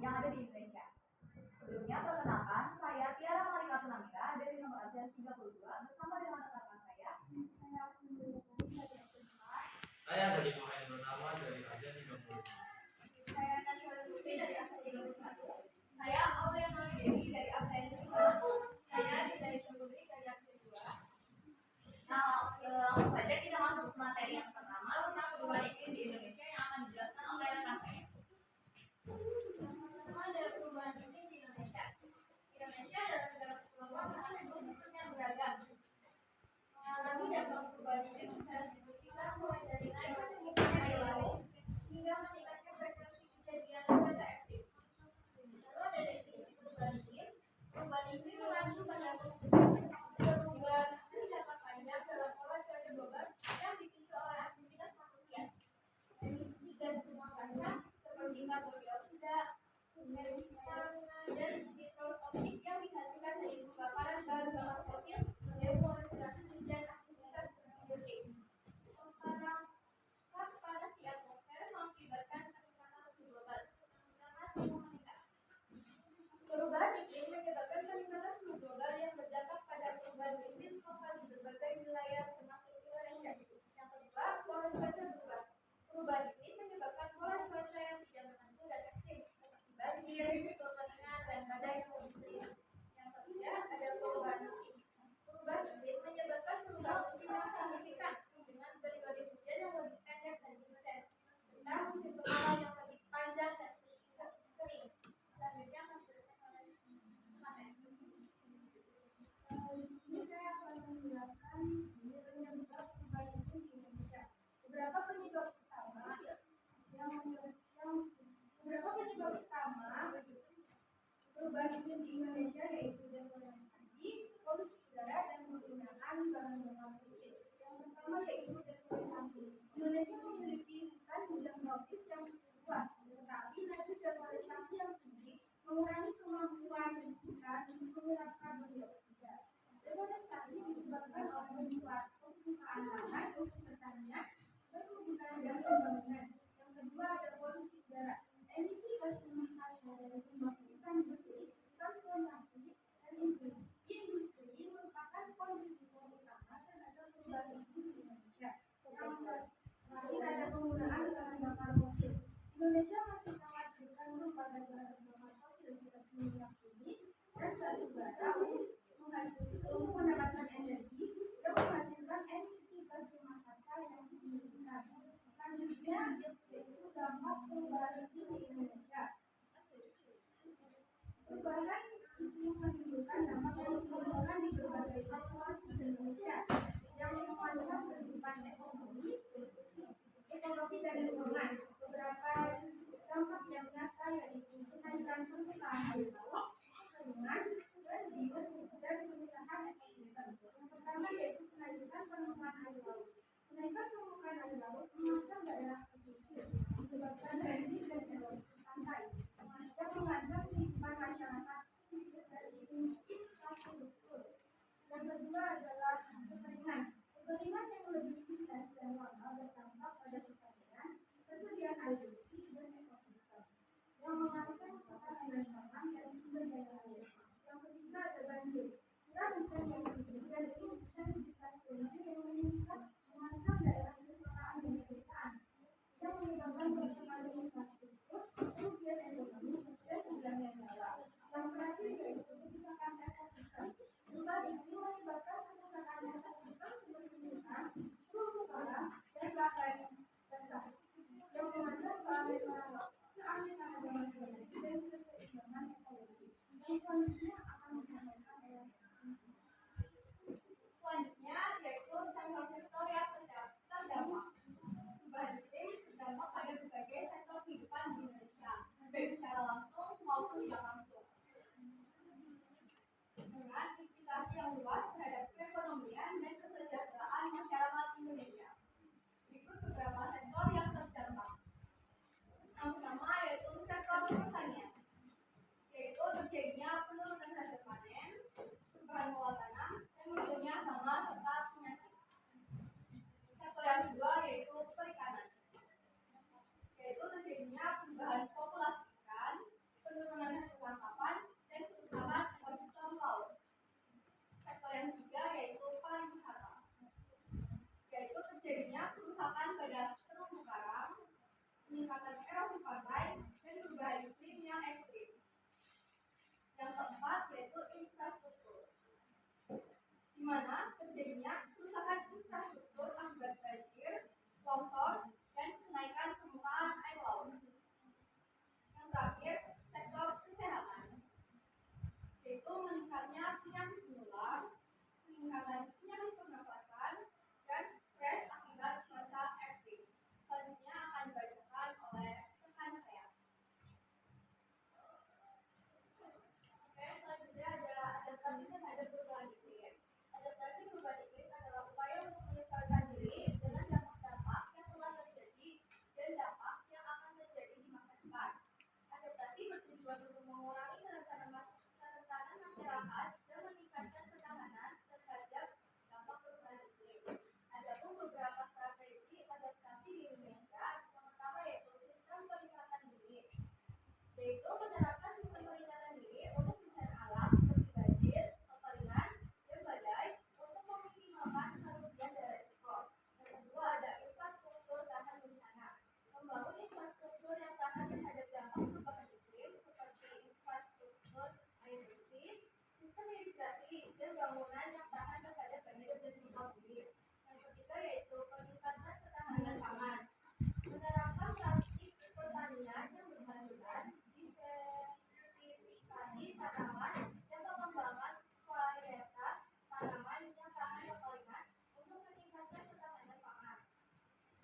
yang ada di Indonesia. Sebelumnya, perkenalkan, saya Tiara Malika Sunamira dari nomor absen 32 bersama dengan rekan saya. Saya dari Muhammad Bernama dari absen 30. Saya Nasional Lutfi dari absen 31. Saya Aulia Dewi dari absen 2. Saya dari Putri dari absen 2. Nah, langsung saja kita masuk ke materi yang pertama tentang perubahan iklim di Indonesia yang akan dijelaskan oleh rekan saya. Yang pertama adalah perubahan iklim di Indonesia. Indonesia adalah negara kepulauan dengan ekosistem yang beragam. Mengalami dampak perubahan iklim secara signifikan mulai dari naiknya permukaan air laut hingga meningkatnya frekuensi kejadian cuaca ekstrim. Lalu ada definisi perubahan iklim. Perubahan iklim mengacu pada perubahan jangka panjang dalam pola cuaca global yang dipicu oleh aktivitas manusia. Emisi gas rumah kaca seperti karbon dioksida, metana, dan nitrous oxide yang dihasilkan dari pembakaran bahan bakar fosil, deforestasi, dan aktivitas industri. Perangkap panas di atmosfer mengakibatkan peningkatan suhu global karena suhu meningkat. Perubahan iklim menyebabkan peningkatan suhu global yang berdampak pada perubahan iklim lokal di berbagai wilayah termasuk Indonesia. Yang kedua, pola cuaca berubah. Perubahan iklim menyebabkan pola cuaca yang tidak menentu dan ekstrim seperti banjir, kekeringan, dan badai yang lebih sering. Yang ketiga, ada perubahan musim. Perubahan iklim menyebabkan perubahan musim yang signifikan dengan periode hujan yang lebih pendek dan intens, serta musim kemarau yang lebih panjang dan sering kering. Selanjutnya akan dijelaskan oleh Mamet. Di sini saya akan menjelaskan penyebab perubahan iklim di Indonesia. Beberapa penyebab utama perubahan iklim di Indonesia yaitu deforestasi, polusi udara, dan penggunaan bahan bakar fosil. Yang pertama yaitu deforestasi. Indonesia memiliki hutan hujan tropis yang cukup luas, tetapi laju deforestasi yang tinggi mengurangi kemampuan hutan untuk menyerap karbon dioksida. Deforestasi disebabkan oleh pembukaan lahan untuk pertanian, perkebunan, dan pembangunan. Yang kedua ada polusi udara. Emisi gas rumah kaca dari pembangunan industri, transportasi, dan industri merupakan kontributor utama terhadap perubahan iklim di Indonesia. Yang terakhir ada penggunaan bahan bakar fosil. Indonesia masih sangat bergantung pada bahan bakar fosil seperti minyak bumi dan batu bara untuk mendapatkan energi dan menghasilkan emisi gas rumah kaca yang signifikan. Selanjutnya yaitu dampak perubahan iklim di Indonesia. Perubahan iklim menimbulkan dampak yang signifikan di berbagai sektor di Indonesia yang mengancam kehidupan ekonomi dan lingkungan. Beberapa dampak yang nyata yaitu kenaikan permukaan air laut, kekeringan, banjir, dan kerusakan ekosistem. Yang pertama yaitu kenaikan permukaan air laut. Kenaikan permukaan air laut mengancam daerah pesisir, menyebabkan banjir dan erosi pantai, yang mengancam kehidupan masyarakat pesisir dan infrastruktur. Yang kedua adalah kekeringan. Kekeringan yang lebih intens dan terjadinya kerusakan infrastruktur akibat banjir, longsor, dan kenaikan permukaan air laut. Yang terakhir, sektor kesehatan, yaitu meningkatnya penyakit menular, peningkatan penyakit pernafasan, dan stres akibat cuaca ekstrim. Selanjutnya akan dibacakan oleh rekan saya. Oke, selanjutnya adalah adaptasi terhadap perubahan iklim. Adaptasi perubahan iklim adalah upaya untuk menyesuaikan diri dengan dampak-dampak yang telah terjadi dan dampak yang akan terjadi di masa depan. Adaptasi bertujuan untuk mengurangi kerentanan masyarakat dan meningkatkan ketahanan terhadap dampak perubahan iklim. Adapun beberapa strategi adaptasi di Indonesia, yang pertama yaitu sistem peringatan dini, yaitu menerapkan sistem peringatan dini untuk bencana alam seperti banjir, kekeringan, dan badai untuk meminimalkan kerugian dan resiko. Yang kedua ada infrastruktur tahan bencana, membangun infrastruktur yang tahan terhadap dampak perubahan iklim seperti infrastruktur air bersih, sistem irigasi, dan bangunan yang tahan terhadap banjir dan gempa bumi. Yang ketiga yaitu peningkatan ketahanan pangan, menerapkan praktik pertanian yang berkelanjutan, diversifikasi tanaman, dan pengembangan varietas tanaman yang tahan kekeringan untuk meningkatkan ketahanan pangan.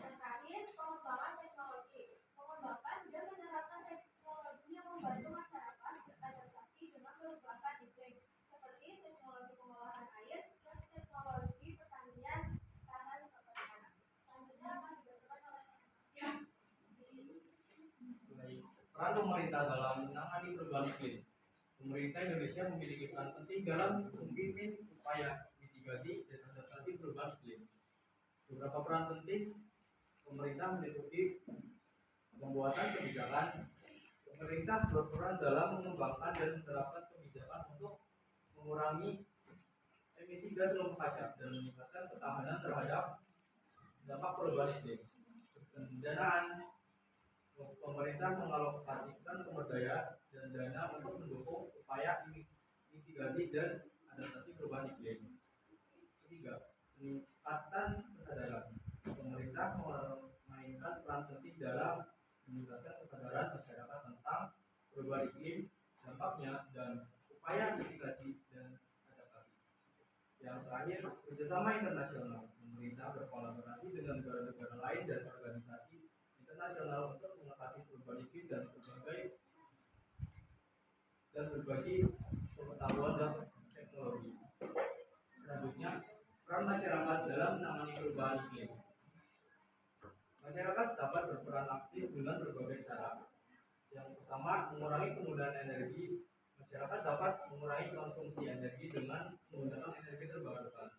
Yang terakhir, pengembangan teknologi, mengembangkan dan menerapkan teknologi yang membantu masyarakat beradaptasi dengan perubahan iklim, seperti teknologi pengolahan air dan teknologi pertanian tahan kekeringan. Selanjutnya akan dibacakan oleh Baik. Peran pemerintah dalam menangani perubahan iklim. Pemerintah Indonesia memiliki peran penting dalam memimpin upaya mitigasi dan adaptasi perubahan iklim. Beberapa peran penting pemerintah meliputi pembuatan kebijakan. Pemerintah berperan dalam mengembangkan dan menerapkan kebijakan untuk mengurangi emisi gas rumah kaca dan meningkatkan ketahanan terhadap dampak perubahan iklim. Pendanaan, pemerintah mengalokasikan sumber daya dan dana untuk mendukung upaya mitigasi dan adaptasi perubahan iklim. Ketiga, peningkatan kesadaran. Pemerintah memainkan peran penting dalam meningkatkan kesadaran masyarakat tentang perubahan iklim, dampaknya, dan upaya mitigasi dan adaptasi. Yang terakhir, kerjasama internasional. Pemerintah berkolaborasi dengan negara-negara lain dan organisasi internasional untuk mengatasi perubahan iklim dan berbagi pengetahuan dan teknologi. Selanjutnya, peran masyarakat dalam menangani perubahan iklim. Masyarakat dapat berperan aktif dengan berbagai cara. Yang pertama, mengurangi penggunaan energi. Masyarakat dapat mengurangi konsumsi energi dengan menggunakan energi terbarukan,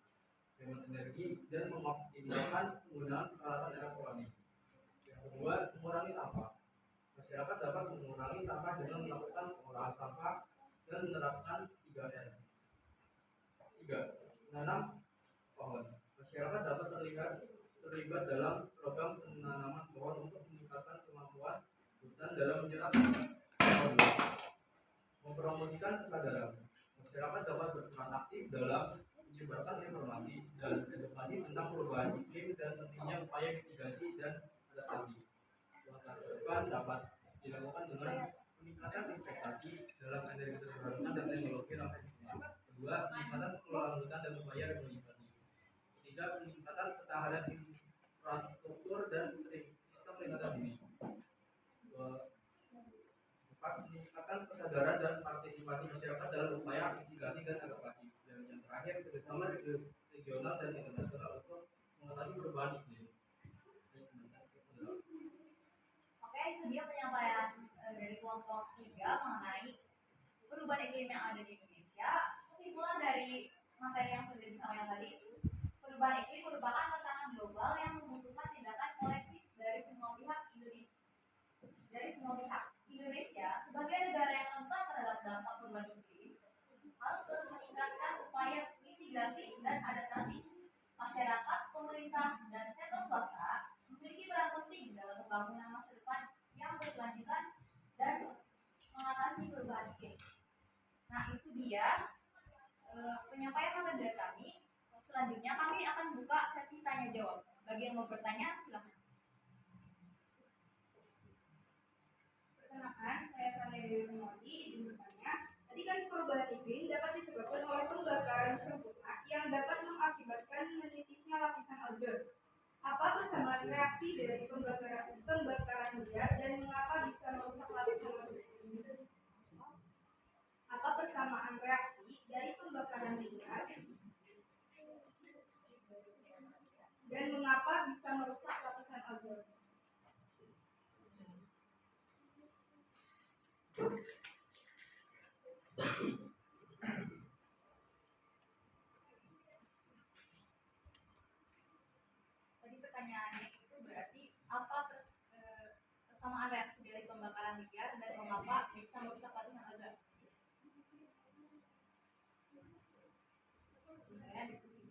hemat energi, dan mengoptimalkan penggunaan peralatan elektronik. Yang kedua, mengurangi sampah. Masyarakat dapat mengurangi sampah dengan melakukan pengolahan sampah dan menerapkan 3R. 3. Menanam pohon. Masyarakat dapat terlibat dalam program penanaman pohon untuk meningkatkan kemampuan hutan dalam menyerap CO2. Mempromosikan kesadaran. Masyarakat dapat berperan aktif dalam menyebarkan informasi dan edukasi tentang perubahan iklim dan pentingnya upaya mitigasi dan adaptasi. Langkah ke depan dapat dilakukan dengan peningkatan investasi dalam energi terbarukan dan teknologi ramah lingkungan. Kedua, peningkatan pengelolaan hutan dan upaya reforestasi. Ketiga, peningkatan ketahanan infrastruktur dan sistem peringatan dini. Keempat, meningkatkan kesadaran dan partisipasi masyarakat dalam upaya mitigasi dan adaptasi. Dan yang terakhir, kerjasama regional dan internasional untuk mengatasi perubahan iklim. Oke, itu dia penyampaian dari kelompok 3 mengenai perubahan iklim yang ada di Indonesia. Kesimpulan dari materi yang sudah disampaikan tadi, perubahan iklim merupakan tantangan global yang membutuhkan tindakan kolektif dari semua pihak Indonesia sebagai negara yang rentan terhadap dampak perubahan iklim harus terus meningkatkan upaya mitigasi dan adaptasi. Masyarakat, pemerintah, dan sektor swasta memiliki peran penting dalam pembangunan masa depan yang berkelanjutan dan mengatasi perubahan iklim. Nah, itu dia penyampaian materi dari kami. Selanjutnya Selanjutnya kami akan buka sesi tanya jawab. Bagi yang mau bertanya, silakan. Perkenalkan, saya Sania Dewi Purwati, izin bertanya. Tadi kan perubahan iklim dapat disebabkan oleh pembakaran sempurna yang dapat mengakibatkan menipisnya lapisan ozon. Apa persamaan reaksi dari pembakaran liar dan mengapa bisa merusak lapisan ozon? Apa persamaan reaksi dari pembakaran liar dan mengapa bisa merusak lapisan ozon? Tadi pertanyaannya itu berarti apa persamaan reaksi dari pembakaran liar dan mengapa bisa merusak lapisan ozon? Sebenarnya diskusi.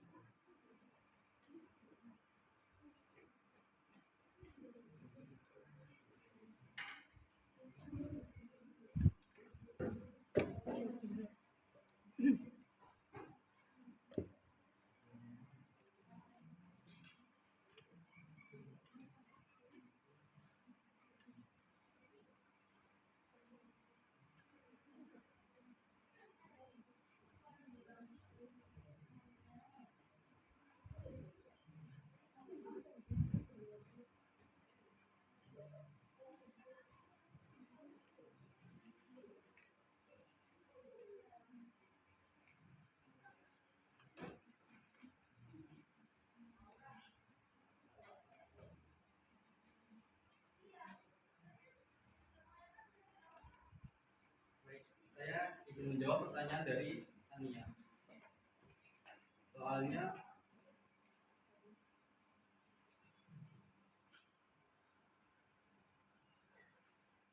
Baik, saya izin menjawab pertanyaan dari Ania. Soalnya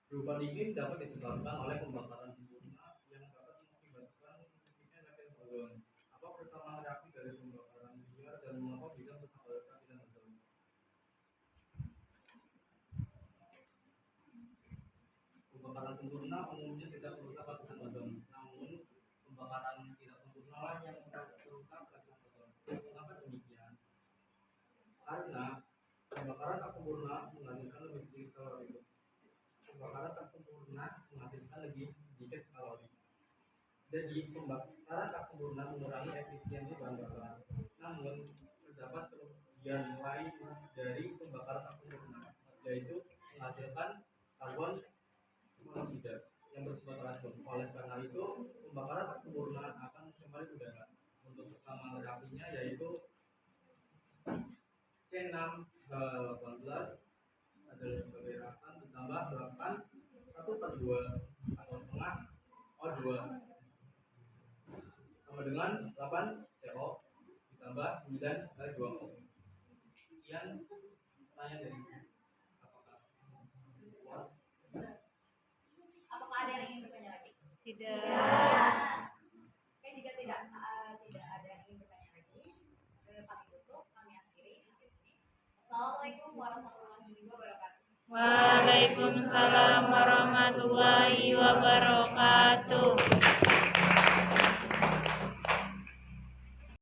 perubahan iklim dapat disebabkan oleh pembakaran sempurna yang dapat mengakibatkan tipisnya lapisan ozon. Apa persamaan reaksi dari pembakaran liar dan mengapa bisa merusak lapisan ozon? Pembakaran sempurna umumnya tidak merusak lapisan ozon, namun pembakaran tidak sempurna lah yang merusak lapisan ozon. Mengapa demikian? Karena pembakaran tak sempurna menghasilkan lebih sedikit kalori. Pembakaran tak sempurna menghasilkan lebih sedikit kalori. Jadi pembakaran tak sempurna mengurangi efisiensi bahan bakar. Namun terdapat kerugian lain dari pembakaran tak sempurna, yaitu menghasilkan karbon monoksida yang bersifat racun. Oleh karena itu, pembakaran tak sempurna akan mencemari udara. Untuk persamaan reaksinya yaitu C6H18 adalah sebagai reaktan ditambah reaktan 1/2 atau setengah O2 sama dengan 8 CO ditambah 9 H2O. Sekian pertanyaan dari apakah puas? Apakah ada yang ingin bertanya lagi? Tidak. Oke, jika tidak ada yang ingin bertanya lagi, kami tutup, kami akhiri sampai sini. Assalamualaikum warahmatullahi wabarakatuh. Waalaikumsalam warahmatullahi wabarakatuh.